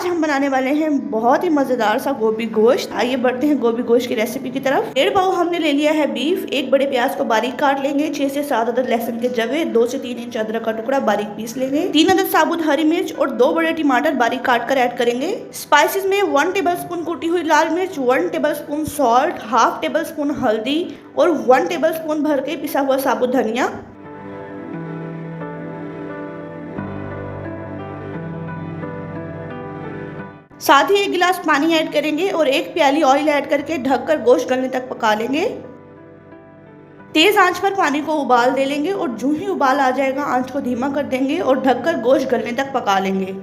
आज हम बनाने वाले हैं बहुत ही मज़ेदार सा गोभी गोश्त। आइए बढ़ते हैं गोभी गोश्त की रेसिपी की तरफ। 1.5 पाव हमने ले लिया है बीफ। एक बड़े प्याज को बारीक काट लेंगे। 6 से 7 अदद लहसुन के जवे, 2 से 3 इंच अदरक का टुकड़ा बारीक पीस लेंगे। 3 अदद साबुत हरी मिर्च और 2 बड़े टमाटर बारीक काट कर ऐड करेंगे। स्पाइसेस में 1 टेबलस्पून कुटी हुई लाल मिर्च, 1 टेबलस्पून सॉल्ट, हाफ टेबलस्पून हल्दी और 1 टेबलस्पून भर के पिसा हुआ साबुत धनिया। साथ ही 1 गिलास पानी ऐड करेंगे और 1 प्याली ऑयल ऐड करके ढककर गोश्त गलने तक पका लेंगे। तेज आंच पर पानी को उबाल दे लेंगे और जो ही उबाल आ जाएगा आंच को धीमा कर देंगे और ढककर गोश्त गलने तक पका लेंगे।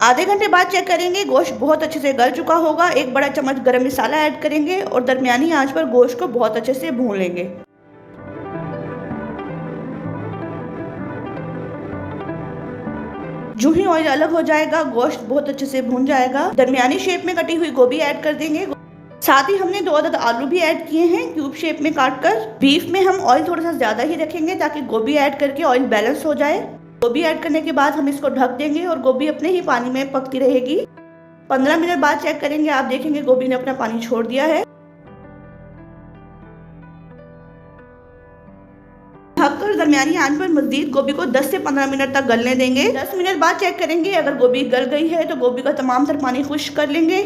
आधे घंटे बाद चेक करेंगे, गोश्त बहुत अच्छे से गल चुका होगा। 1 बड़ा चम्मच गरम मसाला ऐड करेंगे और दरमियानी आंच पर गोश्त को बहुत अच्छे से भून लेंगे। जो ही ऑयल अलग हो जाएगा, गोश्त बहुत अच्छे से भून जाएगा। दरमियानी शेप में कटी हुई गोभी ऐड कर देंगे। साथ ही हमने 2 अदद आलू भी ऐड किए हैं क्यूब शेप में काटकर। बीफ में हम ऑयल थोड़ा सा ज्यादा ही रखेंगे ताकि गोभी ऐड करके ऑयल बैलेंस हो जाए। गोभी ऐड करने के बाद हम इसको ढक देंगे और गोभी अपने ही पानी में पकती रहेगी। 15 मिनट बाद चेक करेंगे, आप देखेंगे गोभी ने अपना पानी छोड़ दिया है। ढककर दरमियानी आंच पर मजीद गोभी को 10 से 15 मिनट तक गलने देंगे। 10 मिनट बाद चेक करेंगे, अगर गोभी गल गई है तो गोभी का तमाम तर पानी खुश्क कर लेंगे।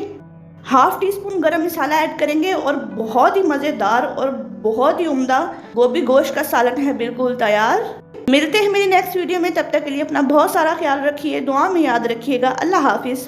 हाफ टी स्पून गरम मसाला ऐड करेंगे और बहुत ही मज़ेदार और बहुत ही उम्दा गोभी गोश्त का सालन है बिल्कुल तैयार। मिलते हैं मेरी नेक्स्ट वीडियो में, तब तक के लिए अपना बहुत सारा ख्याल रखिए, दुआ में याद रखिएगा। अल्लाह हाफिज।